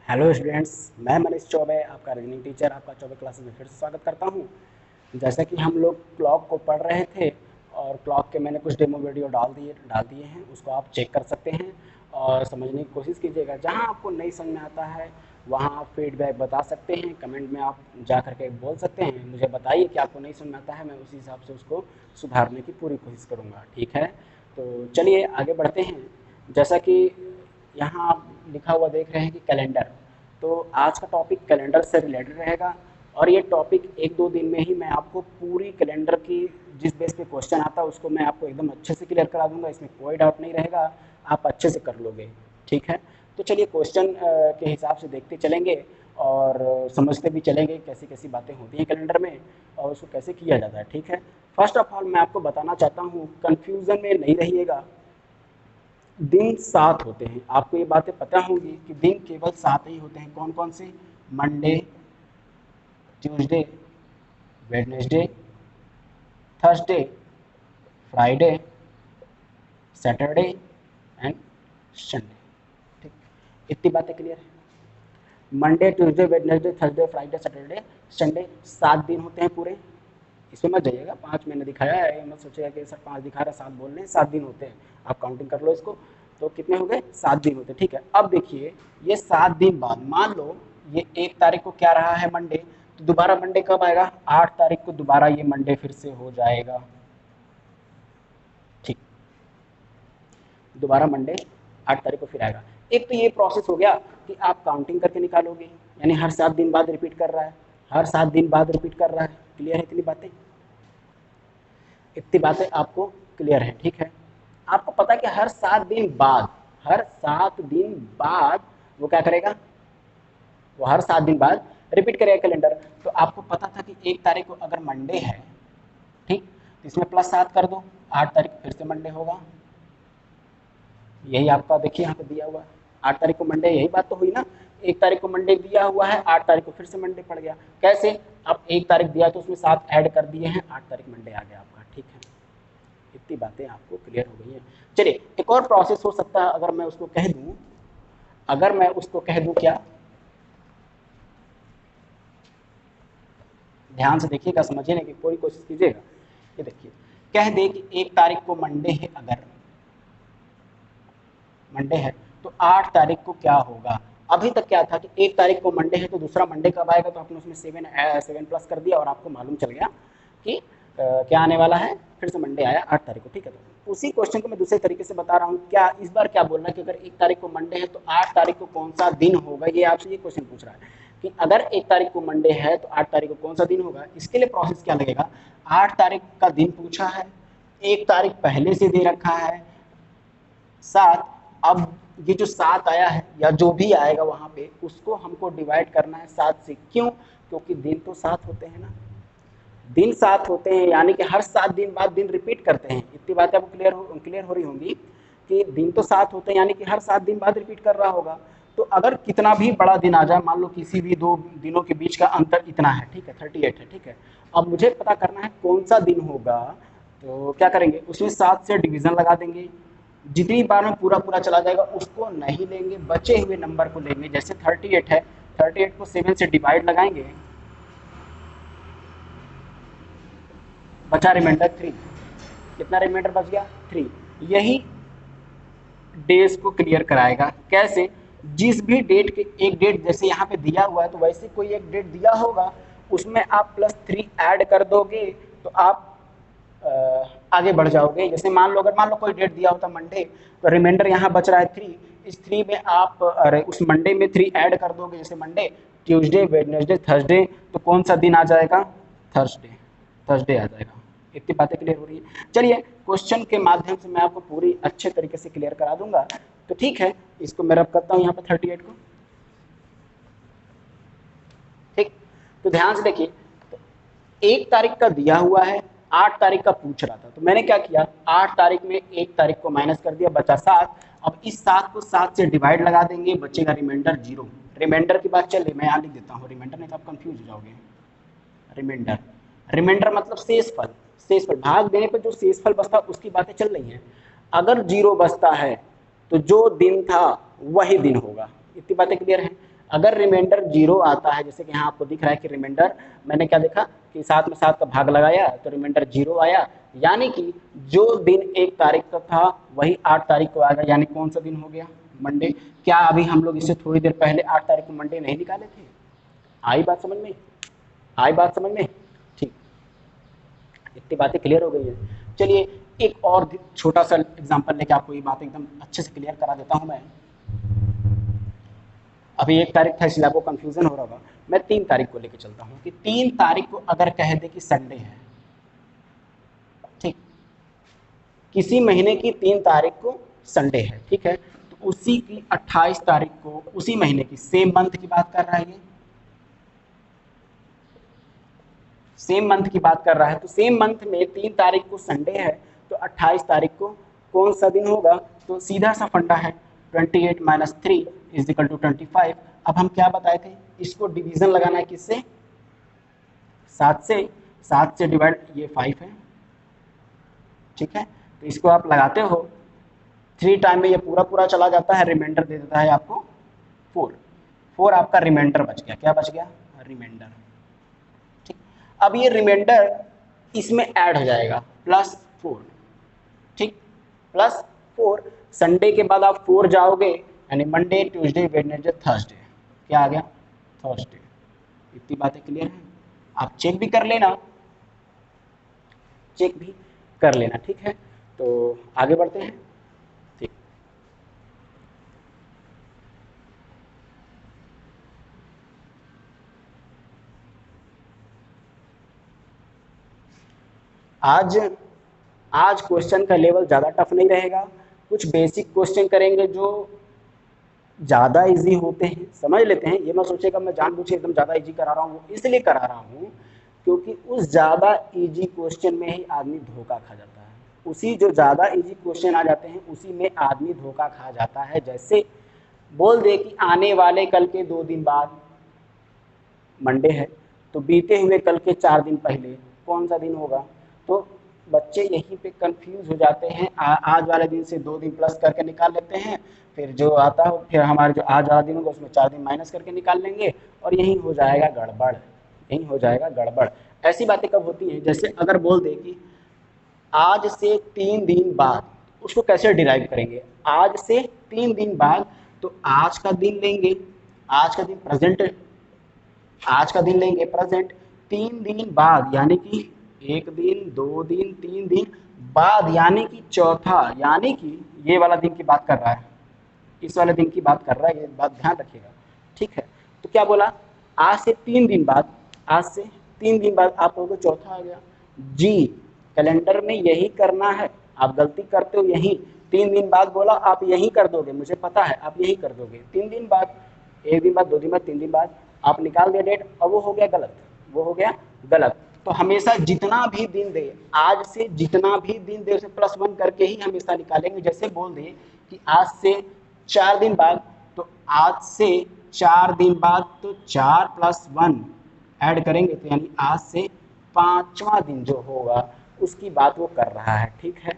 Hello students, मैं मनीष चौबे, आपका reasoning teacher, आपका चौबे क्लासेस में फिर से स्वागत करता हूं। जैसा कि हम लोग क्लॉक को पढ़ रहे थे और क्लॉक के मैंने कुछ डेमो वीडियो डाल दिए हैं, उसको आप चेक कर सकते हैं और समझने की कोशिश कीजिएगा। जहां आपको नहीं समझ में आता है वहां आप फीडबैक बता सकते हैं, कमेंट में आप जा करके बोल सकते हैं, मुझे बताइए कि आपको नहीं समझ में आता है, मैं उसी हिसाब से उसको सुधारने की पूरी कोशिश करूँगा। ठीक है, तो चलिए आगे बढ़ते हैं। जैसा कि यहाँ आप लिखा हुआ देख रहे हैं कि कैलेंडर, तो आज का टॉपिक कैलेंडर से रिलेटेड रहेगा और ये टॉपिक एक दो दिन में ही मैं आपको पूरी कैलेंडर की जिस बेस पे क्वेश्चन आता है उसको मैं आपको एकदम अच्छे से क्लियर करा दूंगा। इसमें कोई डाउट नहीं रहेगा, आप अच्छे से कर लोगे। ठीक है, तो चलिए क्वेश्चन के हिसाब से देखते चलेंगे और समझते भी चलेंगे कैसी कैसी बातें होती हैं कैलेंडर में और उसको कैसे किया जाता है। ठीक है, फर्स्ट ऑफ ऑल मैं आपको बताना चाहता हूँ, कन्फ्यूज़न में नहीं रहिएगा। दिन 7 होते हैं, आपको ये बातें पता होंगी कि दिन केवल 7 ही होते हैं। कौन कौन से? Monday, Tuesday, Wednesday, Thursday, Friday, Saturday and Sunday. ठीक, इतनी बातें क्लियर है। Monday, Tuesday, Wednesday, Thursday, Friday, Saturday, Sunday, 7 दिन होते हैं पूरे। इसमें मत जाइएगा, 5 मैंने दिखाया है, मत सोचिएगा कि सर 5 दिखा रहा है 7 बोल रहे हैं, 7 दिन होते हैं। आप काउंटिंग कर लो इसको, तो कितने हो गए? 7 दिन होते हैं। ठीक है, अब देखिए ये 7 दिन बाद मान लो ये 1 तारीख को क्या रहा है? मंडे, तो दोबारा मंडे कब आएगा? 8 तारीख को दोबारा ये मंडे फिर से हो जाएगा। ठीक, दोबारा मंडे 8 तारीख को फिर आएगा। एक तो ये प्रोसेस हो गया कि आप काउंटिंग करके निकालोगे, यानी हर 7 दिन बाद रिपीट कर रहा है, हर 7 दिन बाद रिपीट कर रहा है। क्लियर है इतनी बातें? इतनी बातें आपको क्लियर है? ठीक है, आपको पता है कि हर 7 दिन बाद वो क्या करेगा? वो हर 7 दिन बाद रिपीट करेगा कैलेंडर। तो आपको पता था कि 1 तारीख को अगर मंडे है, ठीक, तो इसमें +7 कर दो, 8 तारीख फिर से मंडे होगा। यही आपका देखिए यहाँ पे दिया हुआ है, 8 तारीख को मंडे, यही बात तो हुई ना। 1 तारीख को मंडे दिया हुआ है, 8 तारीख को फिर से मंडे पड़ गया। कैसे? अब 1 तारीख दिया तो उसमें 7 ऐड कर दिए हैं, 8 तारीख मंडे आ गया आपका। ठीक है, इतनी बातें आपको क्लियर हो गई हैं। चलिए एक और प्रोसेस हो सकता है, अगर मैं उसको कह दूं, क्या, ध्यान से देखिएगा, समझने की पूरी कोशिश कीजिएगा। ये देखिए, कह दे कि 1 तारीख को मंडे है, अगर मंडे है तो 8 तारीख को क्या होगा? अभी तक क्या था कि 1 तारीख को मंडे है तो दूसरा मंडे कब आएगा? तो आपने उसमें 7 प्लस कर दिया और आपको मालूम चल गया कि क्या आने वाला है, फिर से मंडे आया 8 तारीख को। ठीक है, तो उसी क्वेश्चन को मैं दूसरे तरीके से बता रहा हूँ। क्या इस बार क्या बोल रहा है कि अगर 1 तारीख को मंडे है तो 8 तारीख को कौन सा दिन होगा? ये आपसे ये क्वेश्चन पूछ रहा है कि अगर 1 तारीख को मंडे है तो 8 तारीख को कौन सा दिन होगा। इसके लिए प्रोसेस क्या लगेगा? 8 तारीख का दिन पूछा है, 1 तारीख पहले से दे रखा है 7। अब ये जो 7 आया है या जो भी आएगा वहां पे, उसको हमको डिवाइड करना है 7 से। क्यों? क्योंकि दिन तो 7 होते हैं ना, दिन 7 होते हैं, यानी कि हर 7 दिन बाद दिन रिपीट करते हैं। इतनी बातें आपको क्लियर हो रही होंगी कि दिन तो 7 होते हैं, यानी कि हर 7 दिन बाद रिपीट कर रहा होगा। तो अगर कितना भी बड़ा दिन आ जाए, मान लो किसी भी 2 दिनों के बीच का अंतर इतना है, ठीक है, 38 है। ठीक है, अब मुझे पता करना है कौन सा दिन होगा। तो क्या करेंगे, उसमें 7 से डिवीजन लगा देंगे। जितनी बार में पूरा पूरा चला जाएगा उसको नहीं लेंगे, बचे हुए नंबर को लेंगे। जैसे 38 है, 38 को 7 से डिवाइड लगाएंगे, बचा रिमाइंडर 3। कितना रिमाइंडर बच गया? 3। यही डेज को क्लियर कराएगा। कैसे? जिस भी डेट के, एक डेट जैसे यहाँ पे दिया हुआ है तो वैसे कोई एक डेट दिया होगा, उसमें आप +3 ऐड कर दोगे तो आप आगे बढ़ जाओगे। जैसे मान लो, अगर मान लो कोई डेट दिया होता मंडे, तो रिमाइंडर यहाँ बच रहा है 3, इस 3 में आप अरे उस मंडे में 3 ऐड कर दोगे। जैसे मंडे, ट्यूसडे, वेडनेसडे, थर्सडे, तो कौन सा दिन आ जाएगा? थर्सडे, थर्सडे आ जाएगा। इतनी बातें क्लियर हो रही है? चलिए क्वेश्चन के माध्यम से मैं आपको पूरी अच्छे तरीके से क्लियर करा दूंगा। तो ठीक है, इसको मैं रब करता हूँ यहाँ पे 38 को। ठीक, तो ध्यान से देखिए, तो 1 तारीख का दिया हुआ है, 8 तारीख का पूछ रहा था, तो मैंने क्या किया, 8 तारीख में 1 तारीख को माइनस कर दिया, बचा 7। अब इस 7 को 7 से डिवाइड लगा देंगे, बचेगा रिमाइंडर 0। रिमाइंडर की बात चल रही, मैं यहाँ लिख देता हूँ रिमाइंडर, नहीं तो आप कंफ्यूज हो जाओगे। रिमाइंडर, रिमाइंडर मतलब शेषफल। शेषफल, भाग देने पर जो शेषफल बचता उसकी बातें चल रही हैं। अगर 0 बचता है तो जो दिन था वही दिन होगा। इतनी बातें क्लियर हैं? अगर रिमाइंडर 0 आता है, जैसे कि यहाँ आपको दिख रहा है कि रिमाइंडर मैंने क्या देखा कि 7 में 7 का भाग लगाया तो रिमाइंडर 0 आया, यानी कि जो दिन 1 तारीख का था वही 8 तारीख को आएगा, यानी कौन सा दिन हो गया, मंडे। क्या अभी हम लोग इससे थोड़ी देर पहले 8 तारीख को मंडे नहीं निकाले थे? आई बात समझ में? आई बात समझ में? ठीक, इतनी बातें क्लियर हो गई है। चलिए एक और छोटा सा एग्जांपल लेके आपको ये बात एकदम अच्छे से क्लियर करा देता हूँ मैं। अभी 1 तारीख था इसलिए आपको कंफ्यूजन हो रहा होगा, मैं 3 तारीख को लेके चलता हूँ कि 3 तारीख को अगर कह दे कि संडे है, ठीक, किसी महीने की 3 तारीख को संडे है, ठीक है, तो उसी की 28 तारीख को, उसी महीने की सेम मंथ की बात कर रहा है, ये सेम मंथ की बात कर रहा है, तो सेम मंथ में 3 तारीख को संडे है तो 28 तारीख को कौन सा दिन होगा? तो सीधा सा फंडा है 28 - 3 = 25। अब हम क्या बताए थे, इसको डिवीजन लगाना है किससे? 7 से डिवाइड, ये 5 है, ठीक है, तो इसको आप लगाते हो 3 टाइम में ये पूरा पूरा चला जाता है, रिमाइंडर दे देता है आपको 4 आपका रिमाइंडर बच गया। क्या बच गया? रिमाइंडर। ठीक, अब ये रिमाइंडर इसमें ऐड हो जाएगा +4, ठीक, +4। संडे के बाद आप 4 जाओगे यानी मंडे, ट्यूसडे, वेडनेसडे, थर्सडे, क्या आ गया? थर्सडे। इतनी बातें क्लियर हैं? आप चेक भी कर लेना, चेक भी कर लेना, ठीक है। तो आगे बढ़ते हैं। ठीक, आज क्वेश्चन का लेवल ज़्यादा टफ नहीं रहेगा, कुछ बेसिक क्वेश्चन करेंगे जो ज़्यादा इजी होते हैं, समझ लेते हैं। ये मैं सोचेगा मैं जानबूझ के एकदम ज़्यादा इजी करा रहा हूँ, इसलिए करा रहा हूँ क्योंकि उस ज़्यादा इजी क्वेश्चन में ही आदमी धोखा खा जाता है। उसी जो ज़्यादा इजी क्वेश्चन आ जाते हैं उसी में आदमी धोखा खा जाता है। जैसे बोल दे कि आने वाले कल के 2 दिन बाद मंडे है, तो बीते हुए कल के 4 दिन पहले कौन सा दिन होगा? तो बच्चे यहीं पे कंफ्यूज हो जाते हैं। आज वाले दिन से 2 दिन प्लस करके निकाल लेते हैं, फिर जो आता हो फिर हमारे जो आज वाला दिन होगा उसमें 4 दिन माइनस करके निकाल लेंगे और यहीं हो जाएगा गड़बड़, यहीं हो जाएगा गड़बड़। ऐसी बातें कब होती हैं? जैसे अगर बोल दे कि आज से 3 दिन बाद, उसको कैसे डिराइव करेंगे? आज से 3 दिन बाद, तो आज का दिन लेंगे, आज का दिन प्रेजेंट, आज का दिन लेंगे प्रेजेंट, 3 दिन बाद यानी कि 1 दिन, 2 दिन, 3 दिन बाद यानी कि चौथा, यानी कि ये वाला दिन की बात कर रहा है, इस वाले दिन की बात कर रहा है, ये बात ध्यान रखिएगा, ठीक है। तो क्या बोला? आज से 3 दिन बाद, आज से 3 दिन बाद आप लोगों को चौथा आ गया जी। कैलेंडर में यही करना है, आप गलती करते हो यही। 3 दिन बाद बोला, आप यही कर दोगे, मुझे पता है आप यही कर दोगे। 3 दिन बाद, 1 दिन बाद, 2 दिन बाद, 3 दिन बाद आप निकाल दिया डेट, और वो हो गया गलत, वो हो गया गलत। तो हमेशा जितना भी दिन दे, आज से जितना भी दिन दे उसे +1 करके ही हमेशा निकालेंगे। जैसे बोल दे कि आज से 4 दिन बाद, तो आज से 4 दिन बाद तो 4 + 1 ऐड करेंगे, तो यानी आज से 5वां दिन जो होगा उसकी बात वो कर रहा है, ठीक है।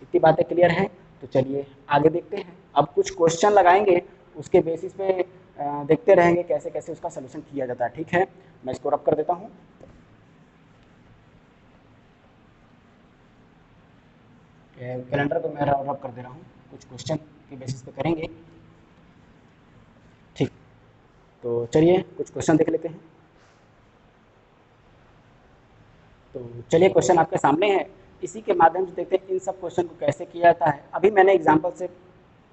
इतनी बातें क्लियर हैं? तो चलिए आगे देखते हैं। अब कुछ क्वेश्चन लगाएंगे, उसके बेसिस पे देखते रहेंगे कैसे कैसे उसका सलूशन किया जाता है, ठीक है। मैं इसको रब कर देता हूँ। कैलेंडर को मैं रब कर दे रहा हूँ, कुछ क्वेश्चन के बेसिस पे करेंगे, ठीक। तो चलिए कुछ क्वेश्चन देख लेते हैं। तो चलिए क्वेश्चन आपके सामने है, इसी के माध्यम से देखते हैं इन सब क्वेश्चन को कैसे किया जाता है। अभी मैंने एग्जाम्पल से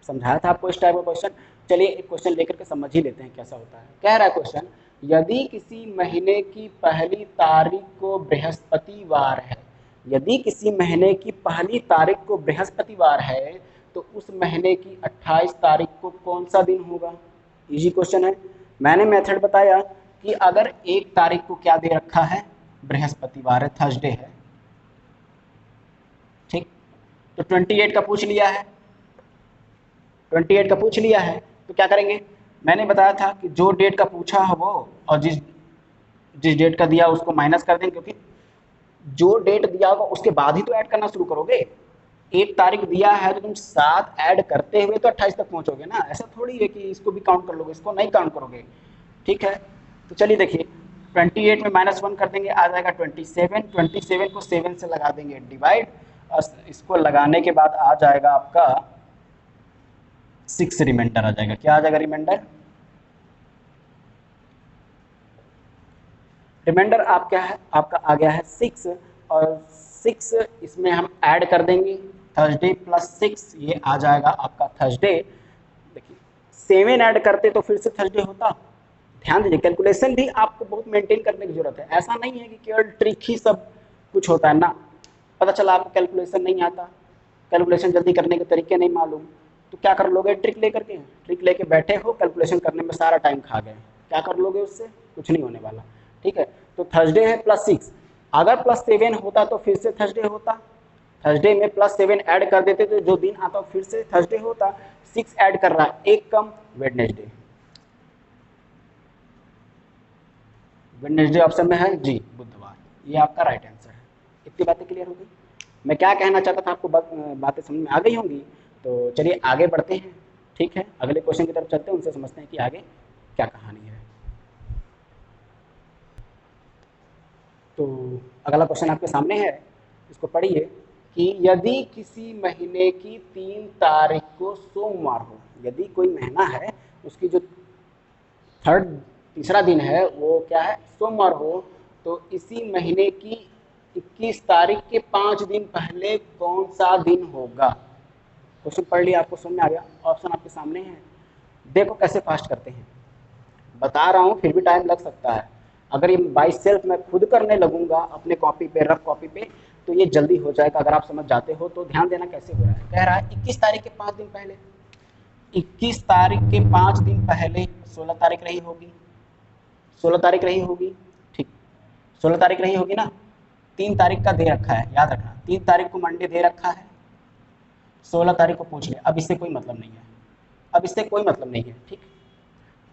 समझाया था आपको इस टाइप का क्वेश्चन। चलिए एक क्वेश्चन लेकर के समझ ही लेते हैं कैसा होता है। कह रहा है क्वेश्चन, यदि किसी महीने की पहली तारीख को बृहस्पतिवार है, यदि किसी महीने की पहली तारीख को बृहस्पतिवार है तो उस महीने की 28 तारीख को कौन सा दिन होगा? इजी क्वेश्चन है। मैंने मेथड बताया कि अगर 1 तारीख को क्या दे रखा है, बृहस्पतिवार है, थर्सडे है, ठीक, तो 28 का पूछ लिया है, 28 का पूछ लिया है, तो क्या करेंगे? मैंने बताया था कि जो डेट का पूछा है वो, और जिस डेट का दिया उसको माइनस कर देंगे, क्योंकि जो डेट दिया होगा उसके बाद ही तो ऐड करना शुरू करोगे। एक तारीख दिया है तो तुम 7 ऐड करते हुए तो 28 तक पहुंचोगे ना, ऐसा थोड़ी है कि इसको भी काउंट कर लोगे, इसको नहीं काउंट करोगे। ठीक है, तो चलिए देखिए 28 में -1 कर देंगे, आ जाएगा 27। 27 को 7 से लगा देंगे डिवाइड, और इसको लगाने के बाद आ जाएगा आपका 6 रिमाइंडर आ जाएगा। क्या आ जाएगा रिमाइंडर? रिमाइंडर आप क्या है, आपका आ गया है 6, और 6 इसमें हम ऐड कर देंगे, थर्सडे प्लस 6 ये आ जाएगा आपका थर्सडे। देखिए 7 ऐड करते तो फिर से थर्सडे होता। ध्यान दीजिए कैलकुलेशन भी आपको बहुत मेंटेन करने की जरूरत है, ऐसा नहीं है कि केवल ट्रिक ही सब कुछ होता है ना। पता चला आपको कैलकुलेशन नहीं आता, कैलकुलेशन जल्दी करने के तरीके नहीं मालूम, तो क्या कर लोगे? ट्रिक लेकर के, ट्रिक लेके बैठे हो, कैलकुलेशन करने में सारा टाइम खा गए, क्या कर लोगे उससे? कुछ नहीं होने वाला। ठीक है, तो थर्सडे है +6, अगर +7 होता तो फिर से थर्सडे होता, थर्सडे में +7 ऐड कर देते तो जो दिन आता फिर से थर्सडे होता। 6 ऐड कर रहा है, एक कम, वेडनेसडे। वेडनेसडे ऑप्शन में है जी, बुधवार, ये आपका राइट आंसर है। इतनी बातें क्लियर हो गई? मैं क्या कहना चाहता था आपको बातें समझ में आ गई होंगी। तो चलिए आगे बढ़ते हैं। ठीक है, अगले क्वेश्चन की तरफ चलते हैं, उनसे समझते हैं कि आगे क्या कहानी है। तो अगला क्वेश्चन आपके सामने है, इसको पढ़िए कि यदि किसी महीने की 3 तारीख को सोमवार हो, यदि कोई महीना है उसकी जो तीसरा दिन है वो क्या है? सोमवार हो, तो इसी महीने की 21 तारीख के 5 दिन पहले कौन सा दिन होगा? क्वेश्चन पढ़ लिया, आपको समझ में आ गया? ऑप्शन आपके सामने है, देखो कैसे फास्ट करते हैं। बता रहा हूँ फिर भी टाइम लग सकता है, अगर ये बाई सेल्फ मैं खुद करने लगूंगा अपने कॉपी पे, रफ कॉपी पे, तो ये जल्दी हो जाएगा अगर आप समझ जाते हो तो। ध्यान देना कैसे हो रहा है। कह रहा है 21 तारीख के 5 दिन पहले, 21 तारीख के 5 दिन पहले 16 तारीख रही होगी, 16 तारीख रही होगी, ठीक 16 तारीख रही होगी ना। 3 तारीख का दे रखा है, याद रखना 3 तारीख को मंडे दे रखा है, 16 तारीख को पूछ ले। अब इससे कोई मतलब नहीं है, अब इससे कोई मतलब नहीं है। ठीक,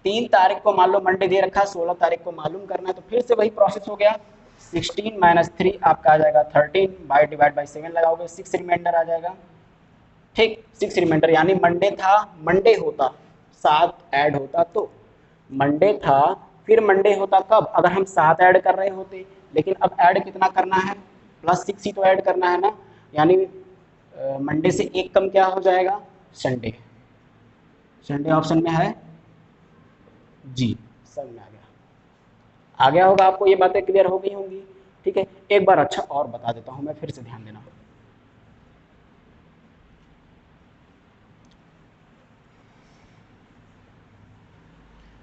3 तारीख को मान लो मंडे दे रखा है, 16 तारीख को मालूम करना है, तो फिर से वही प्रोसेस हो गया। 16 - 3 आपका आ जाएगा 13, बाई डिवाइड बाई 7 लगाओगे, 6 रिमाइंडर आ जाएगा। ठीक, 6 रिमाइंडर, यानी मंडे था, मंडे होता 7 ऐड होता तो मंडे था, फिर मंडे होता कब? अगर हम 7 ऐड कर रहे होते, लेकिन अब ऐड कितना करना है? +6 ही तो ऐड करना है ना, यानी मंडे से एक कम क्या हो जाएगा? संडे। संडे ऑप्शन में है जी, समझ में आ गया होगा आपको, ये बातें क्लियर हो गई होंगी। ठीक है, एक बार अच्छा और बता देता हूं मैं, फिर से ध्यान देना।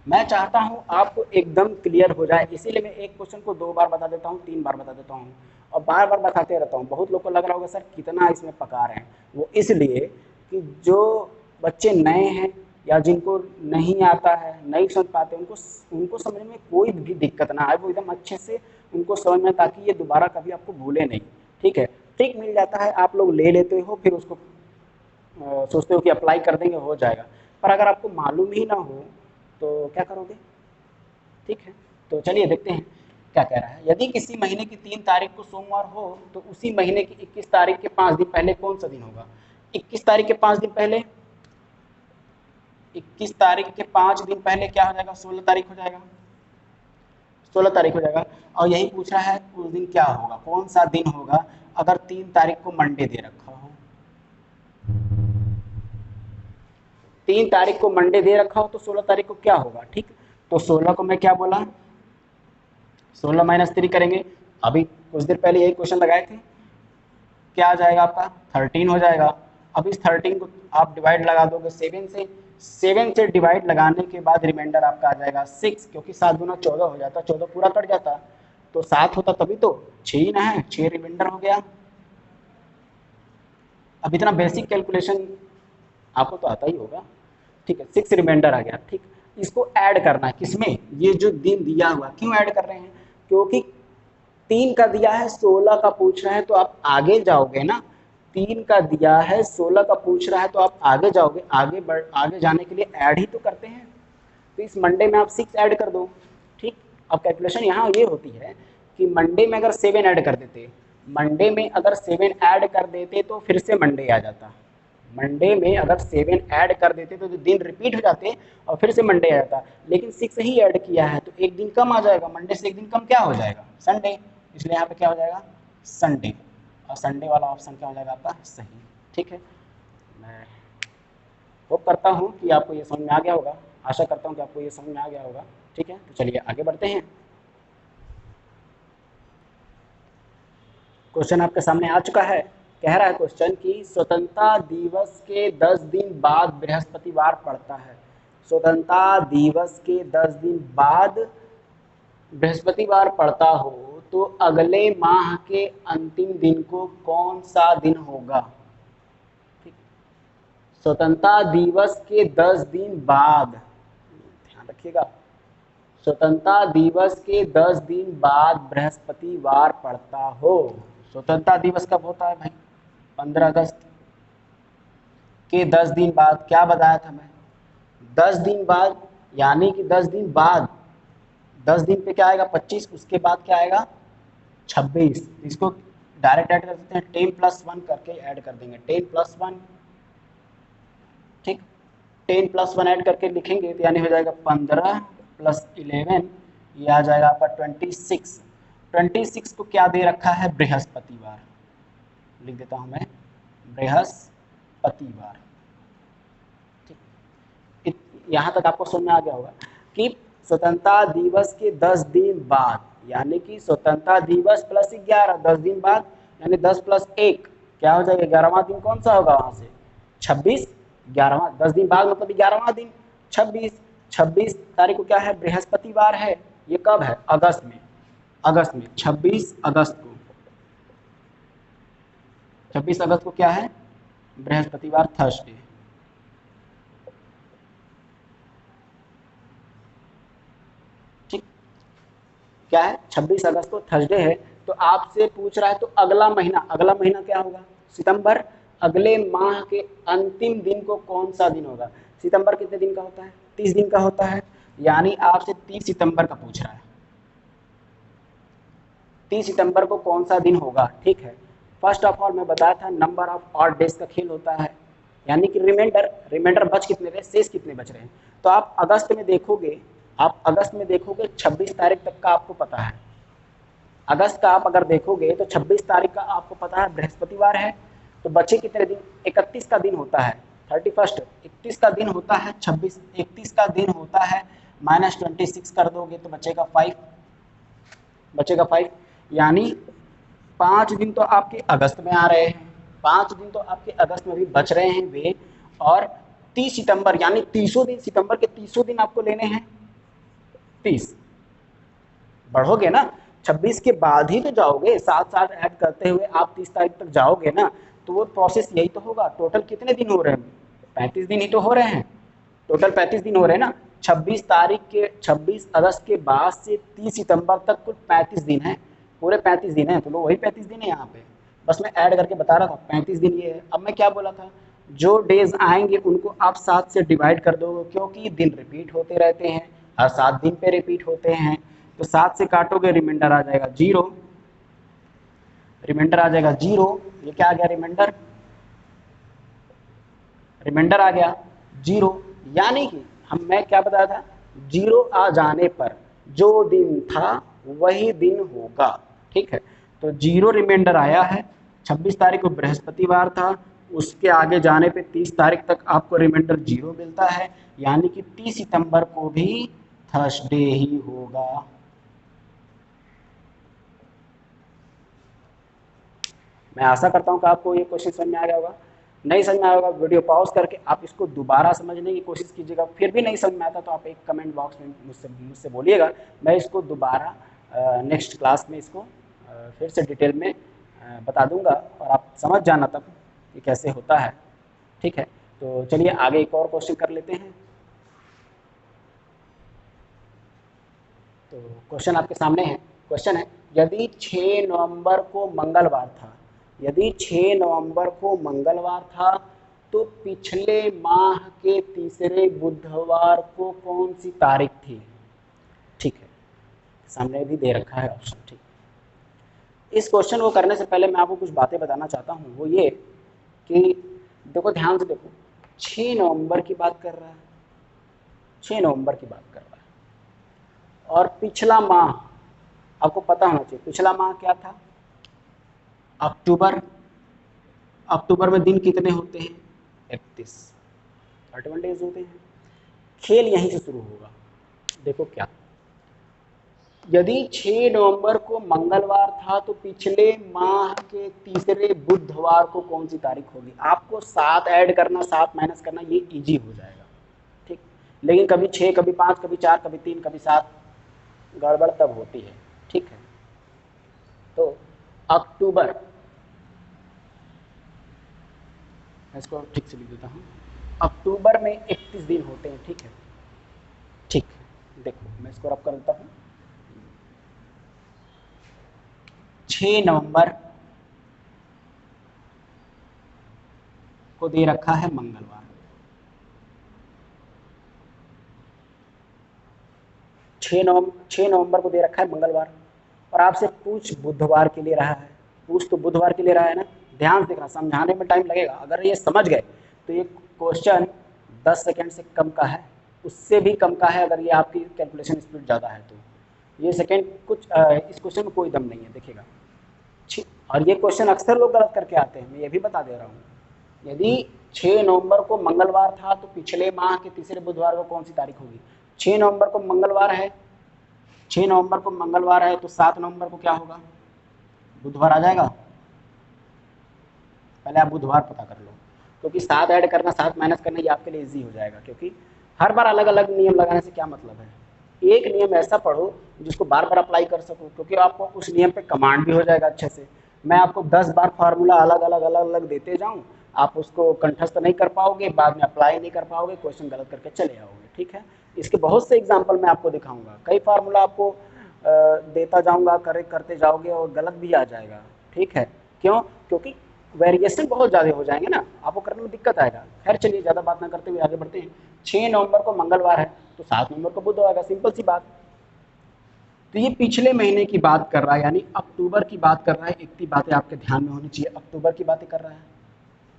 मैं चाहता हूं आपको एकदम क्लियर हो जाए, इसीलिए मैं एक क्वेश्चन को 2 बार बता देता हूं, 3 बार बता देता हूं, और बार बार बताते रहता हूं। बहुत लोग को लग रहा होगा सर कितना इसमें पका रहे हैं, वो इसलिए कि जो बच्चे नए हैं या जिनको नहीं आता है, नहीं समझ पाते, उनको समझने में कोई भी दिक्कत ना आए, वो एकदम अच्छे से उनको समझ में, ताकि ये दोबारा कभी आपको भूले नहीं। ठीक है, ट्रिक मिल जाता है, आप लोग ले लेते हो, फिर उसको सोचते हो कि अप्लाई कर देंगे हो जाएगा, पर अगर आपको मालूम ही ना हो तो क्या करोगे? ठीक है, तो चलिए देखते हैं क्या कह रहा है। यदि किसी महीने की 3 तारीख को सोमवार हो, तो उसी महीने की 21 तारीख के 5 दिन पहले कौन सा दिन होगा? 21 तारीख के 5 दिन पहले, 21 तारीख के 5 दिन पहले क्या हो जाएगा? 16 तारीख हो जाएगा, 16 तारीख हो जाएगा। और यही पूछ रहा है उस दिन क्या होगा, कौन सा दिन होगा अगर 3 तारीख को मंडे दे रखा हो। 3 तारीख को मंडे दे रखा हो तो 16 तारीख को क्या होगा? ठीक, तो 16 को मैं क्या बोला? 16 - 3 करेंगे, अभी कुछ देर पहले यही क्वेश्चन लगाए थे, क्या आ जाएगा आपका? 13 हो जाएगा। अब इस 13 को आप डिवाइड लगा दोगे 7 से, 7 से डिवाइड लगाने के बाद रिमाइंडर आपका आ जाएगा 6, क्योंकि 7 गुना 14 हो जाता, 14 पूरा कट जाता, तो 7 होता तभी तो, 6 ही ना है, 6 रिमाइंडर हो गया। अब इतना बेसिक कैलकुलेशन आपको तो आता ही होगा। ठीक है, 6 रिमाइंडर आ गया। ठीक, इसको ऐड करना है किसमें? ये जो दिन दिया हुआ, क्यों ऐड कर रहे हैं? क्योंकि 3 का दिया है, 16 का पूछ रहा है, तो आप आगे जाओगे ना। 3 का दिया है, 16 का पूछ रहा है, तो आप आगे जाओगे, आगे जाने के लिए ऐड ही तो करते हैं। तो इस मंडे में आप 6 ऐड कर दो। ठीक, अब कैलकुलेशन यहाँ ये होती है कि मंडे में अगर 7 ऐड कर देते, मंडे में अगर 7 ऐड कर देते तो फिर से मंडे आ जाता। मंडे में अगर 7 ऐड कर देते तो दिन रिपीट हो जाते और फिर से मंडे आ जाता, लेकिन 6 ही ऐड किया है तो एक दिन कम आ जाएगा, मंडे से एक दिन कम क्या हो जाएगा, संडे, इसलिए यहाँ पे क्या हो जाएगा, संडे, और संडे वाला ऑप्शन क्या हो जाएगा आपका सही। ठीक है, मैं होप करता हूँ कि आपको ये समझ में आ गया होगा, आशा करता हूँ कि आपको ये समझ में आ गया होगा। ठीक है, तो चलिए आगे बढ़ते हैं। क्वेश्चन आपके सामने आ चुका है। कह रहा है क्वेश्चन कि स्वतंत्रता दिवस के 10 दिन बाद बृहस्पतिवार पड़ता है। स्वतंत्रता दिवस के 10 दिन बाद बृहस्पतिवार पड़ता हो तो अगले माह के अंतिम दिन को कौन सा दिन होगा। स्वतंत्रता दिवस के 10 दिन बाद, ध्यान रखिएगा, स्वतंत्रता दिवस के 10 दिन बाद बृहस्पतिवार पड़ता हो। स्वतंत्रता दिवस कब होता है भाई, 15 अगस्त के 10 दिन बाद, क्या बताया था मैं, 10 दिन बाद, यानी कि 10 दिन बाद, 10 दिन पे क्या आएगा 25, उसके बाद क्या आएगा 26, इसको डायरेक्ट ऐड कर सकते हैं, 10 + 1 करके ऐड कर देंगे, 10 + 1, ठीक, 10 + 1 ऐड करके लिखेंगे तो यानी हो जाएगा 15 + 11, ये आ जाएगा आपका 26। 26 को क्या दे रखा है, बृहस्पतिवार, लिख देता हूं मैं बृहस्पतिवार। ठीक, यहाँ तक आपको समझ में आ गया होगा कि स्वतंत्रता दिवस के 10 दिन बाद, यानी कि स्वतंत्रता दिवस + 11, 10 दिन बाद, यानी 10 + 1 क्या हो जाएगा, 11वां दिन कौन सा होगा वहां से, 26, 11वां, 10 दिन बाद मतलब 11वां दिन 26, 26 तारीख को क्या है, बृहस्पतिवार है। ये कब है, अगस्त में, अगस्त में 26 अगस्त को, 26 अगस्त को क्या है, बृहस्पतिवार, थर्सडे। ठीक, क्या है, 26 अगस्त को थर्सडे है। तो आपसे पूछ रहा है तो अगला महीना, अगला महीना क्या होगा, सितंबर, अगले माह के अंतिम दिन को कौन सा दिन होगा। सितंबर कितने दिन का होता है, 30 दिन का होता है, यानी आपसे 30 सितंबर का पूछ रहा है, 30 सितंबर को कौन सा दिन होगा। ठीक है, फर्स्ट ऑफ ऑल मैं बताया था नंबर ऑफ ऑड डेज का खेल होता है, यानी कि रिमाइंडर, रिमाइंडर बच कितने रहे, शेष कितने बच रहे हैं। तो आप अगस्त में देखोगे, आप अगस्त में देखोगे 26 तारीख तक का आपको पता है, अगस्त का आप अगर देखोगे तो 26 तारीख का आपको पता है बृहस्पतिवार है, तो बचे कितने दिन, 31 का दिन होता है, 31, 31 का दिन होता है, 26, 31 का दिन होता है, -26 कर दोगे तो बचेगा 5, बचेगा 5, यानी 5 दिन तो आपके अगस्त में आ रहे हैं, 5 दिन तो आपके अगस्त में भी बच रहे हैं वे, और 30 सितंबर यानी 30 दिन, सितंबर के 30 दिन आपको लेने हैं, 30 बढ़ोगे ना, 26 के बाद ही तो जाओगे, साथ साथ ऐड करते हुए आप 30 तारीख तक जाओगे ना, तो वो प्रोसेस यही तो होगा। टोटल कितने दिन हो रहे हैं, 35 दिन ही तो हो रहे हैं, टोटल 35 दिन हो रहे हैं ना, 26 तारीख के, 26 अगस्त के बाद से 30 सितंबर तक कुल 35 दिन है, पूरे 35 दिन है, तो लो वही 35 दिन है यहाँ पे, बस मैं ऐड करके बता रहा था 35 दिन ये है। अब मैं क्या बोला था, जो डेज आएंगे उनको आप 7 से डिवाइड कर दो, क्योंकि दिन रिपीट होते रहते हैं, हर 7 दिन पे रिपीट होते हैं, तो 7 से काटोगे रिमाइंडर आ जाएगा 0, रिमाइंडर आ जाएगा 0, ये क्या आ गया, रिमाइंडर, रिमाइंडर आ गया 0, यानी कि मैं क्या बताया था, 0 आ जाने पर जो दिन था वही दिन होगा। ठीक है, तो 0 रिमाइंडर आया है, 26 तारीख को बृहस्पतिवार था, उसके आगे जाने पे 30 तारीख तक आपको रिमाइंडर 0 मिलता है, यानी कि 30 सितंबर को भी थर्सडे ही होगा। मैं आशा करता हूँ कि आपको ये क्वेश्चन समझ में आ गया होगा। नहीं समझ में आया होगा वीडियो पॉज करके आप इसको दोबारा समझने की कोशिश कीजिएगा, फिर भी नहीं समझ में आता तो आप एक कमेंट बॉक्स में मुझसे बोलिएगा, मैं इसको दोबारा नेक्स्ट क्लास में इसको फिर से डिटेल में बता दूंगा और आप समझ जाना तब कि कैसे होता है। ठीक है, तो चलिए आगे एक और क्वेश्चन कर लेते हैं। तो क्वेश्चन आपके सामने है, क्वेश्चन है, यदि 6 नवंबर को मंगलवार था, यदि 6 नवंबर को मंगलवार था तो पिछले माह के तीसरे बुधवार को कौन सी तारीख थी। ठीक है, सामने भी दे रखा है ऑप्शन। ठीक, इस क्वेश्चन को करने से पहले मैं आपको कुछ बातें बताना चाहता हूँ, वो ये कि देखो, ध्यान से देखो, 6 नवंबर की बात कर रहा है, 6 नवंबर की बात कर रहा है, और पिछला माह आपको पता होना चाहिए, पिछला माह क्या था, अक्टूबर। अक्टूबर में दिन कितने होते हैं, 31, 31 डेज होते हैं। खेल यहीं से शुरू होगा। देखो क्या, यदि 6 नवंबर को मंगलवार था तो पिछले माह के तीसरे बुधवार को कौन सी तारीख होगी। आपको 7 ऐड करना, 7 माइनस करना, ये इजी हो जाएगा, ठीक। लेकिन कभी 6, कभी 5, कभी 4, कभी 3, कभी 7, गड़बड़ तब होती है, ठीक है। तो अक्टूबर, मैं इसको ठीक से लिख देता हूँ, अक्टूबर में 31 दिन होते हैं, ठीक है, ठीक। देखो मैं इसको रब कर देता हूँ, 6 नवंबर को दे रखा है मंगलवार, 6 नवंबर को दे रखा है मंगलवार, और आपसे पूछ बुधवार के लिए रहा है, पूछ तो बुधवार के लिए रहा है ना। ध्यान से देखना, समझाने में टाइम लगेगा, अगर ये समझ गए तो ये क्वेश्चन 10 सेकंड से कम का है, उससे भी कम का है अगर ये आपकी कैलकुलेशन स्पीड ज़्यादा है तो। ये सेकंड कुछ इस क्वेश्चन में कोई दम नहीं है, देखिएगा। और ये क्वेश्चन अक्सर लोग गलत करके आते हैं, मैं ये भी बता दे रहा हूँ। यदि 6 नवंबर को मंगलवार था तो पिछले माह के तीसरे बुधवार को कौन सी तारीख होगी। 6 नवंबर को मंगलवार है, 6 नवंबर को मंगलवार है तो 7 नवंबर को क्या होगा, बुधवार आ जाएगा। पहले आप बुधवार पता कर लो, क्योंकि 7 ऐड करना, 7 माइनस करना, ये आपके लिए इजी हो जाएगा, क्योंकि हर बार अलग अलग नियम लगाने से क्या मतलब है। एक नियम ऐसा पढ़ो जिसको बार बार अप्लाई कर सको, क्योंकि आपको उस नियम पे कमांड भी हो जाएगा अच्छे से। मैं आपको 10 बार फार्मूला अलग अलग देते जाऊँ, आप उसको कंठस्थ नहीं कर पाओगे, बाद में अप्लाई नहीं कर पाओगे, क्वेश्चन गलत करके चले आओगे, ठीक है। इसके बहुत से एग्जाम्पल मैं आपको दिखाऊंगा, कई फार्मूला आपको देता जाऊंगा, करते जाओगे और गलत भी आ जाएगा, ठीक है। क्यों, क्योंकि वेरिएशन बहुत ज़्यादा हो जाएंगे ना, आपको करने में दिक्कत आएगा। खैर चलिए, ज़्यादा बात ना करते हुए आगे बढ़ते हैं। 6 नवंबर को मंगलवार है तो 7 नवंबर को बुध आएगा, सिंपल सी बात। तो ये पिछले महीने की बात कर रहा है, यानी अक्टूबर की बात कर रहा है। इतनी बातें आपके ध्यान में होनी चाहिए, अक्टूबर की बातें कर रहा है,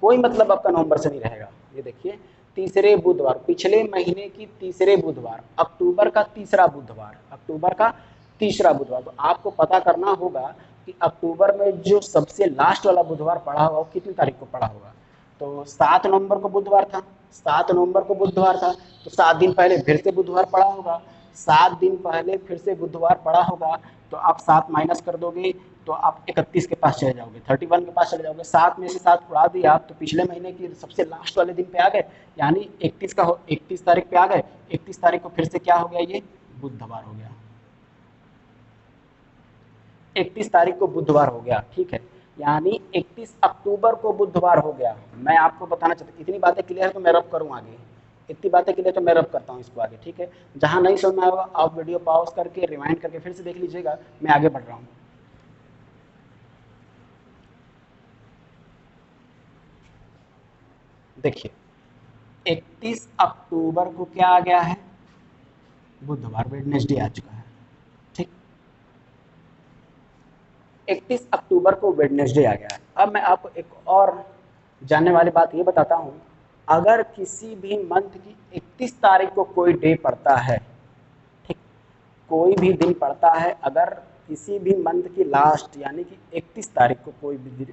कोई मतलब आपका नवंबर से नहीं रहेगा। ये देखिए, तीसरे बुधवार, पिछले महीने की तीसरे बुधवार, अक्टूबर का तीसरा बुधवार, अक्टूबर का तीसरा बुधवार। तो आपको पता करना होगा कि अक्टूबर में जो सबसे लास्ट वाला बुधवार पड़ा होगा वो कितनी तारीख को पड़ा होगा। तो 7 नवंबर को बुधवार था, 7 नवंबर को बुधवार था, तो 7 दिन पहले फिर से बुधवार पड़ा होगा, 7 दिन पहले फिर से बुधवार पड़ा होगा। तो आप 7 माइनस कर दोगे तो आप 31 के पास चले जाओगे, 31 के पास चले जाओगे, 7 में से 7 उड़ा दिया आप तो पिछले महीने की सबसे लास्ट वाले दिन पे आ गए, यानी 31 तारीख पे आ गए। 31 तारीख को फिर से क्या हो गया, ये बुधवार हो गया, 31 तारीख को बुधवार हो गया, ठीक है। यानी 31 अक्टूबर को बुधवार हो गया। मैं आपको बताना चाहता हूँ, इतनी बातें क्लियर है तो मैं रब करूँ आगे, इतनी बातें क्लियर तो मैं रब करता हूँ इसको आगे, ठीक है। जहाँ नहीं समझ में आएगा आप वीडियो पॉज करके रिवाइंड करके फिर से देख लीजिएगा, मैं आगे बढ़ रहा हूँ। देखिए, 31 अक्टूबर को क्या आ गया है, बुधवार, वेडनेसडे आ चुका है, ठीक। 31 अक्टूबर को वेडनेसडे आ गया है। अब मैं आपको एक और जानने वाली बात ये बताता हूँ, अगर किसी भी मंथ की 31 तारीख को कोई डे पड़ता है, ठीक, कोई भी दिन पड़ता है, अगर किसी भी मंथ की लास्ट यानी कि 31 तारीख को कोई भी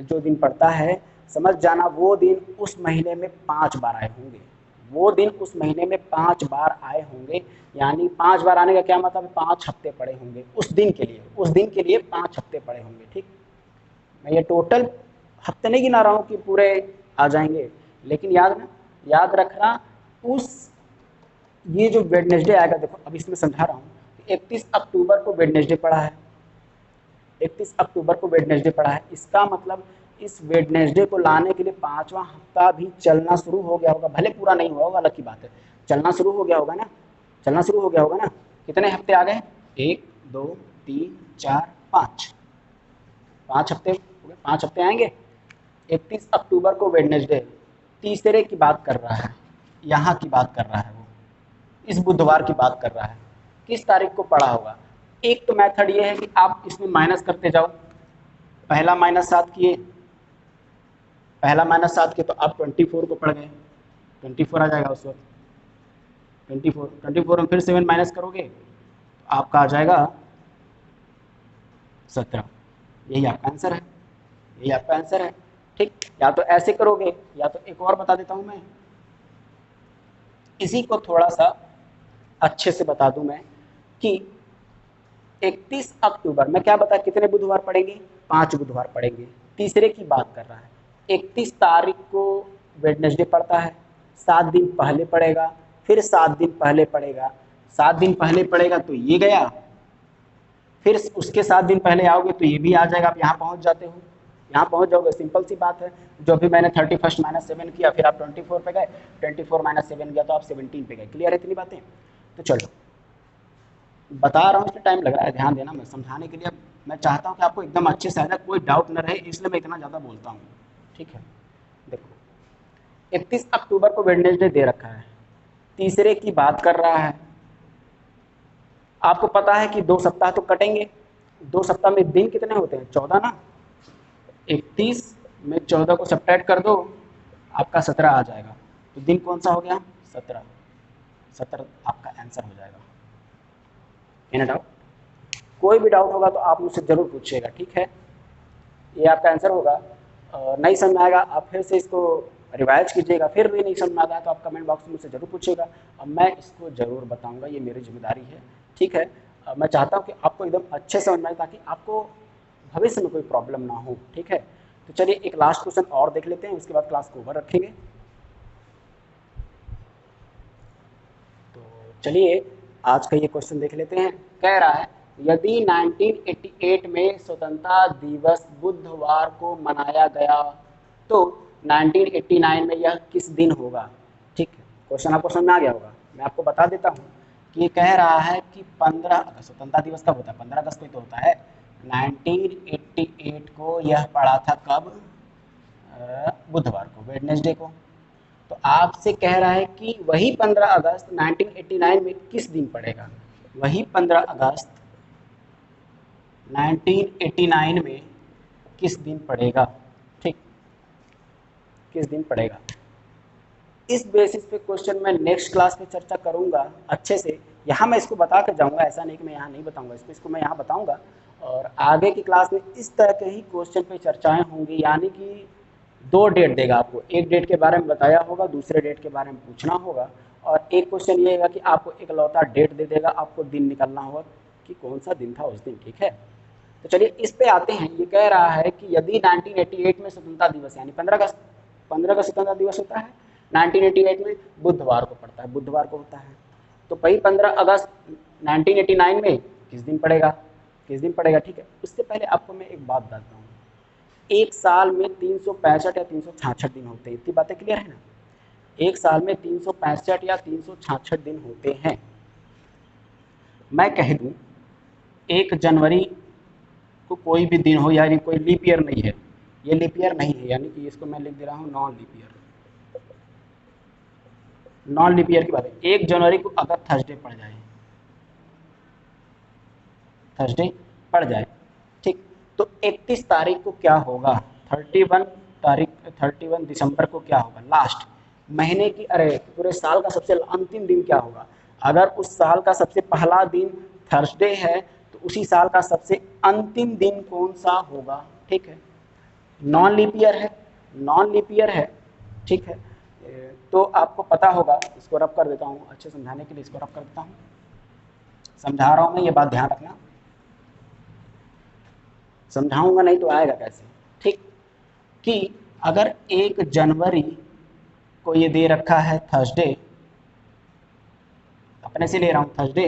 जो दिन पड़ता है, समझ जाना वो दिन उस महीने में 5 बार आए होंगे, वो दिन उस महीने में 5 बार आए होंगे। यानी 5 बार आने का क्या मतलब है, 5 हफ्ते पड़े होंगे उस दिन के लिए, उस दिन के लिए 5 हफ्ते पड़े होंगे, ठीक। मैं ये टोटल हफ्ते नहीं गिना रहा हूँ कि पूरे आ जाएंगे, लेकिन याद रखना, उस ये जो वेडनेसडे आएगा, देखो अब इसमें समझा रहा हूँ, 31 अक्टूबर को वेडनेसडे पड़ा है, 31 अक्टूबर को वेडनेसडे पड़ा है, इसका मतलब इस वेडनेसडे को लाने के लिए 5वां हफ्ता भी चलना शुरू हो गया होगा, भले पूरा नहीं हुआ होगा, अलग की बात है, चलना शुरू हो गया होगा ना, चलना शुरू हो गया होगा ना। कितने हफ्ते आ गए, 1 2 3 4 5, 5 हफ्ते हो गए, 5 हफ्ते आएंगे। 31 अक्टूबर को वेडनेसडे, तीसरे की बात कर रहा है, यहाँ की बात कर रहा है, वो इस बुधवार की बात कर रहा है, किस तारीख को पड़ा होगा। एक तो मेथड ये है कि आप इसमें माइनस करते जाओ, पहला -7 किए, पहला -7 किए तो आप 24 को पढ़ गए, 24 आ जाएगा उस वक्त। 24 में फिर 7 माइनस करोगे तो आपका आ जाएगा 17। यही आपका आंसर है, यही आपका आंसर है। ठीक, या तो ऐसे करोगे या तो एक और बता देता हूं मैं, इसी को थोड़ा सा अच्छे से बता दूं मैं कि 31 अक्टूबर में क्या बता, कितने बुधवार पड़ेंगे, 5 बुधवार पड़ेंगे। तीसरे की बात कर रहा है। 31 तारीख को वेडनेसडे पड़ता है, 7 दिन पहले पड़ेगा, फिर 7 दिन पहले पड़ेगा, 7 दिन पहले पड़ेगा तो ये गया, फिर उसके 7 दिन पहले आओगे तो ये भी आ जाएगा, आप यहाँ पहुँच जाते हो, यहाँ पहुँच जाओगे। सिंपल सी बात है, जो भी मैंने 31 -7 किया, फिर आप 24 पे गए, 24 -7 गया तो आप 17 पे गए। क्लियर है इतनी बातें? तो चलो बता रहा हूँ, इसलिए टाइम लग रहा है, ध्यान देना। मैं समझाने के लिए मैं चाहता हूँ कि आपको एकदम अच्छे से आ जाए, कोई डाउट न रहे, इसलिए मैं इतना ज़्यादा बोलता हूँ। ठीक है, देखो 31 अक्टूबर को वेडनेसडे दे रखा है, तीसरे की बात कर रहा है। आपको पता है कि 2 सप्ताह तो कटेंगे, 2 सप्ताह में दिन कितने होते हैं, 14 ना। 31 में 14 को सब्ट्रैक्ट कर दो, आपका 17 आ जाएगा। तो दिन कौन सा हो गया, 17। 17 आपका आंसर हो जाएगा। Any doubt? कोई भी डाउट होगा तो आप मुझसे ज़रूर पूछिएगा, ठीक है। ये आपका आंसर होगा। नहीं समझ में आएगा आप फिर से इसको रिवाइज कीजिएगा, फिर भी नहीं समझ में आता तो आप कमेंट बॉक्स में मुझसे ज़रूर पूछिएगा और मैं इसको ज़रूर बताऊंगा, ये मेरी जिम्मेदारी है, ठीक है। मैं चाहता हूँ कि आपको एकदम अच्छे से समझ में आए ताकि आपको भविष्य में कोई प्रॉब्लम ना हो, ठीक है। तो चलिए एक लास्ट क्वेश्चन और देख लेते हैं, उसके बाद क्लास को ओवर रखेंगे। तो चलिए आज का ये क्वेश्चन देख लेते हैं। कह रहा है यदि 1988 में स्वतंत्रता दिवस बुधवार को मनाया गया तो 1989 में यह किस दिन होगा। ठीक है, क्वेश्चन आपको समझ में आ गया होगा। मैं आपको बता देता हूँ कि ये कह रहा है कि 15 अगस्त, स्वतंत्रता दिवस कब होता है, 15 अगस्त को ही तो होता है। 1988 को यह पड़ा था कब, बुधवार को, वेडनेसडे को। तो आपसे कह रहा है कि वही 15 अगस्त 1989 में किस दिन पड़ेगा, वही 15 अगस्त 1989 में किस दिन पड़ेगा। ठीक, किस दिन पड़ेगा। इस बेसिस पे क्वेश्चन मैं नेक्स्ट क्लास में चर्चा करूंगा अच्छे से। यहाँ मैं इसको बता कर जाऊंगा, ऐसा नहीं कि मैं यहाँ नहीं बताऊंगा, इसको मैं यहाँ बताऊंगा। और आगे की क्लास में इस तरह के ही क्वेश्चन पे चर्चाएं होंगी, यानी कि 2 डेट देगा आपको, एक डेट के बारे में बताया होगा, दूसरे डेट के बारे में पूछना होगा। और एक क्वेश्चन ये होगा कि आपको एक लौता डेट दे देगा, आपको दिन निकलना होगा कि कौन सा दिन था उस दिन, ठीक है। तो चलिए इस पे आते हैं। ये कह रहा है कि यदि 1988 में स्वतंत्रता दिवस यानी 15 अगस्त, 15 का स्वतंत्रता दिवस होता है 1988 में, बुधवार को पड़ता है, बुधवार को होता है। तो भाई 15 अगस्त 1989 में किस दिन पड़ेगा, किस दिन पड़ेगा, ठीक है। उससे पहले आपको मैं एक बात बताता हूँ, एक साल में 365 या 366 दिन होते हैं, इतनी बातें क्लियर है ना। एक साल में 365 या 366 दिन होते हैं। मैं कह दूं 1 जनवरी को कोई भी दिन हो, यानी कोई लीप ईयर नहीं है, ये लीप ईयर नहीं है, यानी कि इसको मैं लिख दे रहा हूँ non leap year. Non leap year की बात है, 1 जनवरी को अगर थर्सडे पड़ जाए, थर्सडे पड़ जाए, ठीक, तो 31 तारीख को क्या होगा, 31 दिसंबर को क्या होगा, लास्ट महीने की, अरे पूरे साल का सबसे अंतिम दिन क्या होगा। अगर उस साल का सबसे पहला दिन थर्सडे है तो उसी साल का सबसे अंतिम दिन कौन सा होगा, ठीक है। नॉन लीप ईयर है, नॉन लीप ईयर है, ठीक है। तो आपको पता होगा, इसको रब कर देता हूँ अच्छे समझाने के लिए, इसको रब कर देता हूँ, समझा रहा हूँ मैं, ये बात ध्यान रखना, समझाऊंगा नहीं तो आएगा कैसे, ठीक। कि अगर 1 जनवरी को ये दे रखा है थर्सडे, अपने से ले रहा हूँ थर्सडे,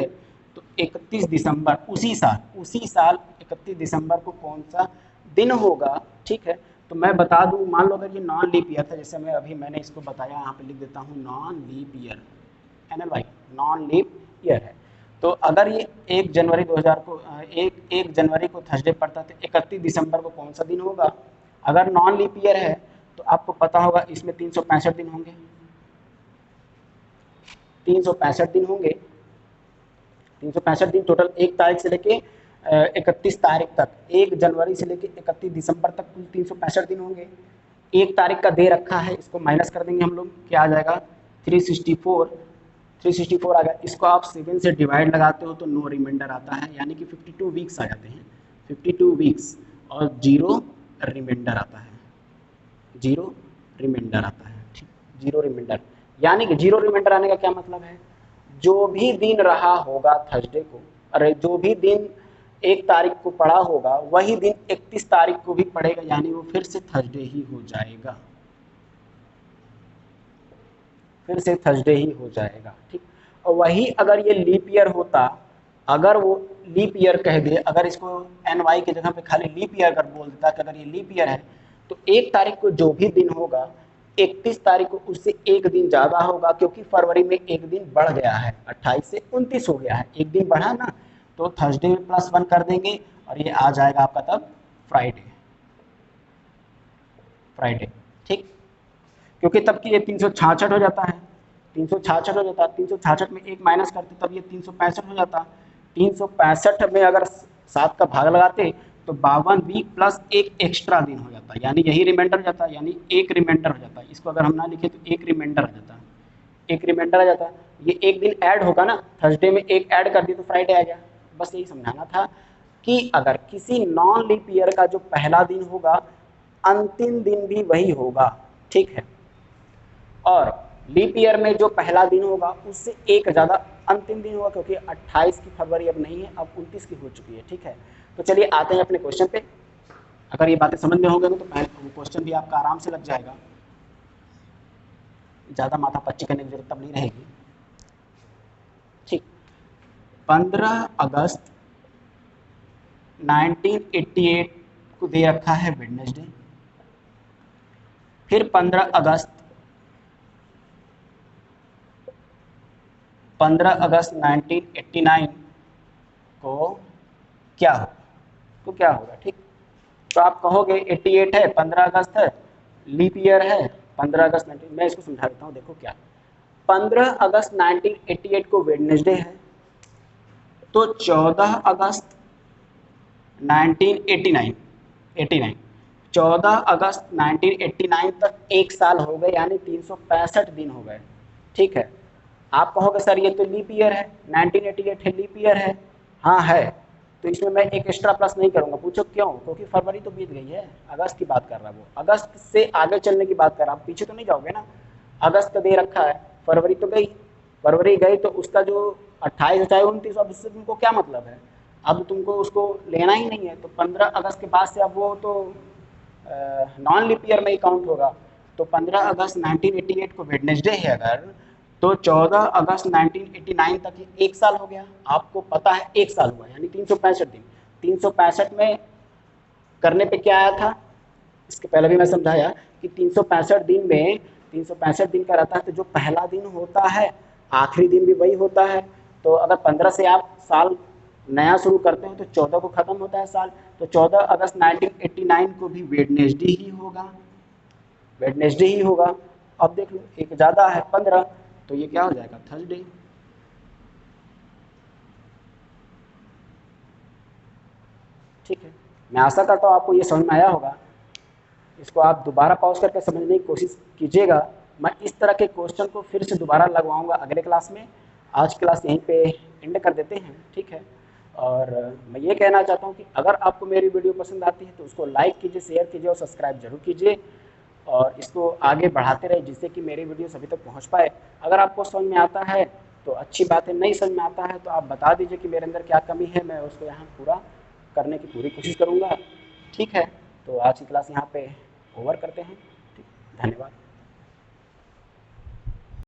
तो 31 दिसंबर उसी साल 31 दिसंबर को कौन सा दिन होगा, ठीक है। तो मैं बता दूं, मान लो अगर ये नॉन लीप ईयर था, जैसे मैंने इसको बताया, यहाँ पे लिख देता हूँ non leap year, NLY, non leap year है। तो अगर ये 1 जनवरी 2000 को 1 जनवरी को थर्सडे पड़ता है तो 31 दिसंबर को कौन सा दिन होगा। अगर नॉन लीप ईयर है तो आपको पता होगा इसमें 365 दिन होंगे, 365 दिन होंगे, 365 दिन टोटल, 1 तारीख से लेके 31 तारीख तक, 1 जनवरी से लेकर 31 दिसंबर तक कुल 365 दिन होंगे। 1 तारीख का दे रखा है, इसको माइनस कर देंगे हम लोग, क्या आ जाएगा 364 आ गया। इसको आप 7 से डिवाइड लगाते हो तो नो रिमाइंडर आता है, यानी कि 52 वीक्स आ जाते हैं, 52 वीक्स, और 0 रिमाइंडर आता है, 0 रिमाइंडर आता है, ठीक, 0 रिमाइंडर। यानी कि 0 रिमाइंडर आने का क्या मतलब है, जो भी दिन रहा होगा थर्सडे को, अरे जो भी दिन 1 तारीख को पड़ा होगा वही दिन 31 तारीख को भी पड़ेगा, यानी वो फिर से थर्सडे ही हो जाएगा, फिर से थर्सडे ही हो जाएगा, ठीक। और वही अगर ये लीप ईयर होता, अगर वो लीप ईयर कह दे, अगर इसको NY की जगह पे खाली लीप ईयर कर बोल देता कि अगर ये लीप ईयर है तो 1 तारीख को जो भी दिन होगा 31 तारीख को उससे 1 दिन ज़्यादा होगा, क्योंकि फरवरी में 1 दिन बढ़ गया है, 28 से 29 हो गया है, 1 दिन बढ़ा ना, तो थर्सडे में +1 कर देंगे और ये आ जाएगा आपका तब फ्राइडे, ठीक, क्योंकि तब की ये 366 हो जाता है, 366 हो जाता है, 366 में 1 माइनस करते तब ये 365 हो जाता। 365 में अगर 7 का भाग लगाते तो 52 वीक प्लस 1 एक्स्ट्रा दिन हो जाता, यानी यही रिमाइंडर हो जाता, यानी 1 रिमाइंडर हो जाता। इसको अगर हम ना लिखे तो 1 रिमाइंडर आ जाता, 1 रिमाइंडर आ जाता। ये 1 दिन ऐड होगा ना, थर्सडे में 1 ऐड कर दिए तो फ्राइडे आ गया। बस यही समझाना था कि अगर किसी नॉन लीप ईयर का जो पहला दिन होगा अंतिम दिन भी वही होगा, ठीक है, और लीप ईयर में जो पहला दिन होगा उससे 1 ज़्यादा अंतिम दिन होगा, क्योंकि 28 की फरवरी अब नहीं है, अब 29 की हो चुकी है, ठीक है। तो चलिए आते हैं अपने क्वेश्चन पे। अगर ये बातें समझ में हो गई तो पहले क्वेश्चन भी आपका आराम से लग जाएगा, ज़्यादा माथा पच्ची करने की जरूरत तब नहीं रहेगी, ठीक। 15 अगस्त 1988 को दे रखा है वेडनेसडे, फिर 15 अगस्त 1989 को क्या होगा, तो क्या होगा, ठीक। तो आप कहोगे 88 है, 15 अगस्त है, लीप ईयर है, 15 अगस्त 19, मैं इसको समझा देता हूँ, देखो क्या, 15 अगस्त 1988 को वेडनेसडे है, तो 14 अगस्त 1989 14 अगस्त 1989 तक 1 साल हो गए, यानी 365 दिन हो गए, ठीक है। आप कहोगे सर ये तो लीप ईयर है, 1988 है, लीप ईयर है, हाँ है, तो इसमें मैं एक एक्स्ट्रा प्लस नहीं करूंगा। पूछो क्यों, क्योंकि फरवरी तो बीत गई है, अगस्त की बात कर रहा है वो, अगस्त से आगे चलने की बात कर रहा, आप पीछे तो नहीं जाओगे ना। अगस्त का दे रखा है, फरवरी तो गई, फरवरी गई तो उसका जो 28 चाहे 29, अब उससे तुमको क्या मतलब है, अब तुमको उसको लेना ही नहीं है। तो 15 अगस्त के बाद से अब वो तो नॉन लीप ईयर में ही काउंट होगा। तो 15 अगस्त 1988 को वेडनेसडे है अगर, तो 14 अगस्त 1989 तक 1 साल हो गया, आपको पता है 1 साल हुआ, यानी 365 दिन। 365 में करने पे क्या आया था, इसके पहले भी मैं समझाया कि 365 दिन में 365 दिन का रहता है, तो जो पहला दिन होता है आखिरी दिन भी वही होता है। तो अगर 15 से आप साल नया शुरू करते हो तो 14 को ख़त्म होता है साल, तो 14 अगस्त 1989 को भी वेडनेसडे ही होगा, वेडनेसडे ही होगा। अब देख लो एक ज़्यादा है 15, तो ये क्या हो जाएगा थर्सडे, ठीक है। मैं आशा करता हूँ आपको ये समझ में आया होगा। इसको आप दोबारा पॉज करके समझने की कोशिश कीजिएगा। मैं इस तरह के क्वेश्चन को फिर से दोबारा लगवाऊंगा अगले क्लास में। आज क्लास यहीं पे एंड कर देते हैं, ठीक है। और मैं ये कहना चाहता हूँ कि अगर आपको मेरी वीडियो पसंद आती है तो उसको लाइक कीजिए, शेयर कीजिए और सब्सक्राइब जरूर कीजिए, और इसको आगे बढ़ाते रहे जिससे कि मेरी वीडियो सभी तक पहुँच पाए। अगर आपको समझ में आता है तो अच्छी बात है, नहीं समझ में आता है तो आप बता दीजिए कि मेरे अंदर क्या कमी है, मैं उसको यहाँ पूरा करने की पूरी कोशिश करूँगा, ठीक है। तो आज की क्लास यहाँ पे ओवर करते हैं, ठीक, धन्यवाद।